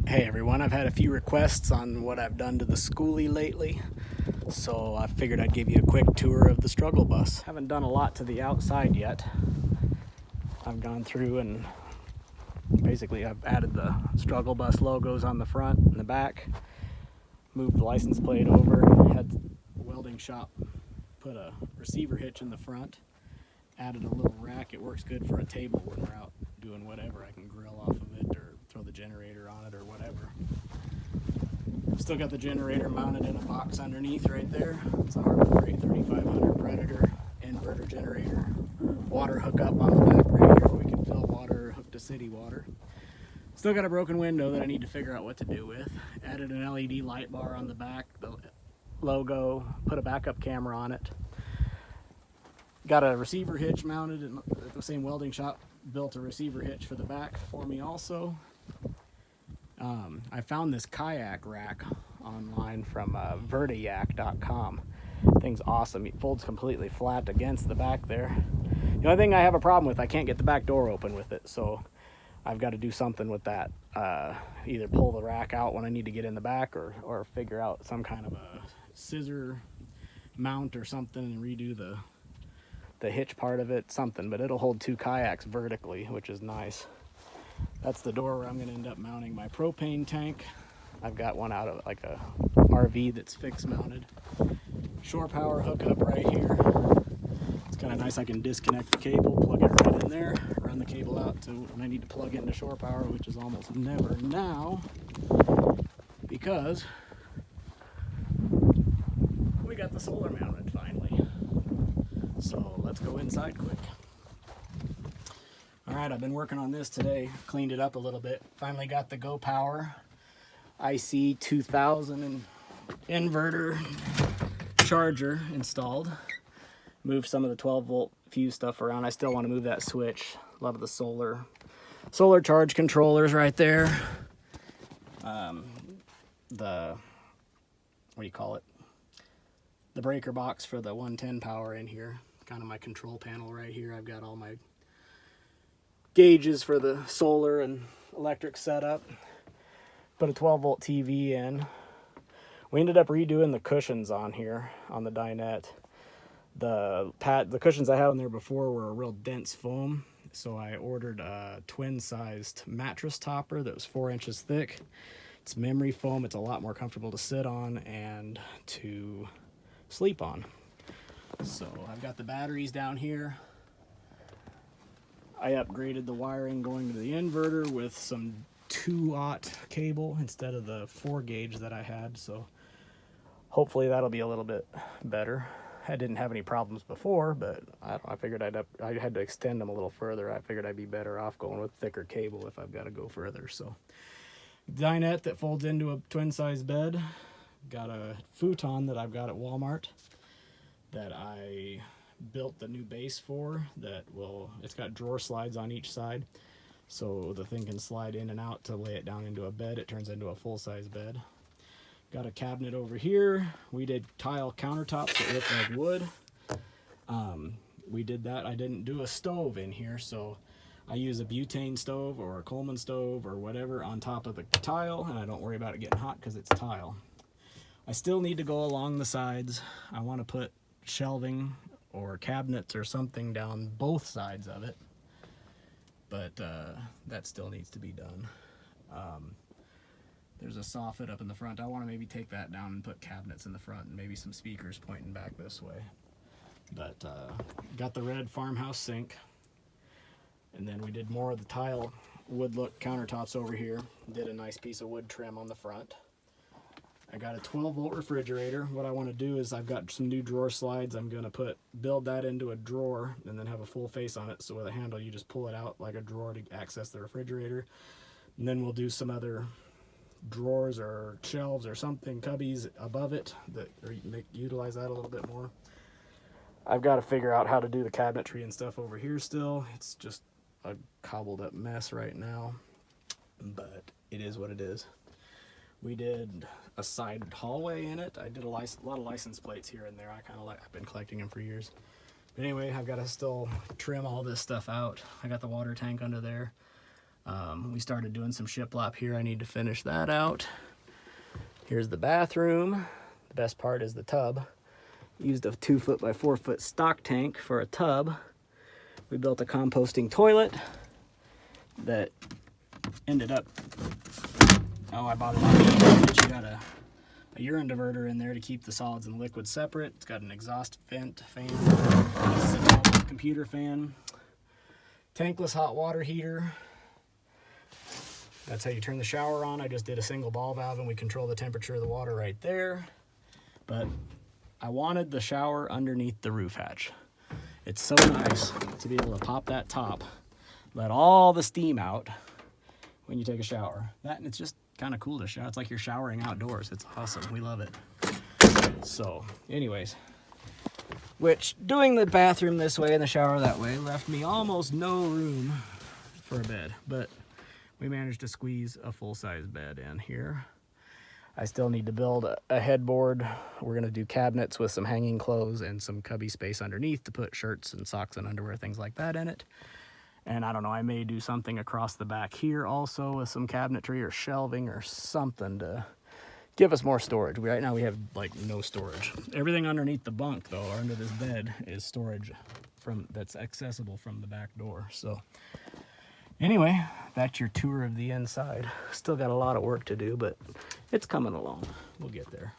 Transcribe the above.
Hey everyone, I've had a few requests on what I've done to the skoolie lately, so I figured I'd give you a quick tour of the struggle bus. Haven't done a lot to the outside yet. I've gone through and basically I've added the struggle bus logos on the front and the back, moved the license plate over, had the welding shop put a receiver hitch in the front, added a little rack. It works good for a table when we're out doing whatever. I can grill off of it or throw the generator on it or whatever. Still got the generator mounted in a box underneath right there. It's a Harbor Freight 3500 Predator inverter generator. Water hookup on the back right here where we can fill water, hook to city water. Still got a broken window that I need to figure out what to do with. Added an LED light bar on the back, the logo, put a backup camera on it. Got a receiver hitch mounted at the same welding shop. Built a receiver hitch for the back for me also. I found this kayak rack online from vertiyak.com. Thing's awesome. It folds completely flat against the back there. The only thing I have a problem with, I can't get the back door open with it, so I've got to do something with that. Either pull the rack out when I need to get in the back or figure out some kind of a scissor mount or something and redo the hitch part of it, something, but it'll hold two kayaks vertically, which is nice. That's the door where I'm going to end up mounting my propane tank. I've got one out of like a RV that's fixed mounted. Shore power hookup right here. It's kind of nice. I can disconnect the cable, plug it right in there, run the cable out to when I need to plug into shore power, which is almost never now because we got the solar mounted finally. So let's go inside quick. All right, I've been working on this today, cleaned it up a little bit. Finally got the Go Power IC 2000 inverter charger installed. Moved some of the 12 volt fuse stuff around. I still want to move that switch. Love the solar charge controllers right there. The, what do you call it? The breaker box for the 110 power in here. Kind of my control panel right here. I've got all my gauges for the solar and electric setup. Put a 12 volt TV in. We ended up redoing the cushions on here on the dinette. The cushions I had on there before were a real dense foam, so I ordered a twin sized mattress topper that was 4 inches thick. It's memory foam. It's a lot more comfortable to sit on and to sleep on. So I've got the batteries down here. I upgraded the wiring going to the inverter with some 2-aught cable instead of the 4 gauge that I had, so hopefully that'll be a little bit better. I didn't have any problems before, but I figured I had to extend them a little further. I figured I'd be better off going with thicker cable if I've got to go further. So dinette that folds into a twin size bed. Got a futon that I've got at Walmart that I built the new base for, it's got drawer slides on each side, so the thing can slide in and out to lay it down into a bed. It turns into a full-size bed. Got a cabinet over here. We did tile countertops that look like wood. We did that. I didn't do a stove in here, so I use a butane stove or a Coleman stove or whatever on top of the tile, and I don't worry about it getting hot because it's tile. I still need to go along the sides. I want to put shelving or cabinets or something down both sides of it, but that still needs to be done. There's a soffit up in the front. I want to maybe take that down and put cabinets in the front and maybe some speakers pointing back this way. But got the red farmhouse sink, and then we did more of the tile wood look countertops over here. Did a nice piece of wood trim on the front. I got a 12 volt refrigerator. What I want to do is I've got some new drawer slides. I'm going to build that into a drawer and then have a full face on it. So with a handle, you just pull it out like a drawer to access the refrigerator. And then we'll do some other drawers or shelves or something, cubbies above it that utilize that a little bit more. I've got to figure out how to do the cabinetry and stuff over here still. It's just a cobbled up mess right now, but it is what it is. We did a side hallway in it. I did a lot of license plates here and there. I've been collecting them for years. But anyway, I've got to still trim all this stuff out. I got the water tank under there. We started doing some shiplap here. I need to finish that out. Here's the bathroom. The best part is the tub. Used a 2 foot by 4 foot stock tank for a tub. We built a composting toilet that ended up, oh, I bought it on eBay, but you got a urine diverter in there to keep the solids and liquids separate. It's got an exhaust vent fan. This is a 12-volt computer fan. Tankless hot water heater. That's how you turn the shower on. I just did a single ball valve and we control the temperature of the water right there. But I wanted the shower underneath the roof hatch. It's so nice to be able to pop that top, let all the steam out when you take a shower. That, and it's just kind of cool to shower. It's like you're showering outdoors. It's awesome. We love it. So anyways, which doing the bathroom this way and the shower that way left me almost no room for a bed, but we managed to squeeze a full-size bed in here. I still need to build a headboard. We're gonna do cabinets with some hanging clothes and some cubby space underneath to put shirts and socks and underwear, things like that in it. And I don't know, I may do something across the back here also with some cabinetry or shelving or something to give us more storage. Right now we have like no storage. Everything underneath the bunk though, or under this bed, is storage that's accessible from the back door. So anyway, that's your tour of the inside. Still got a lot of work to do, but it's coming along. We'll get there.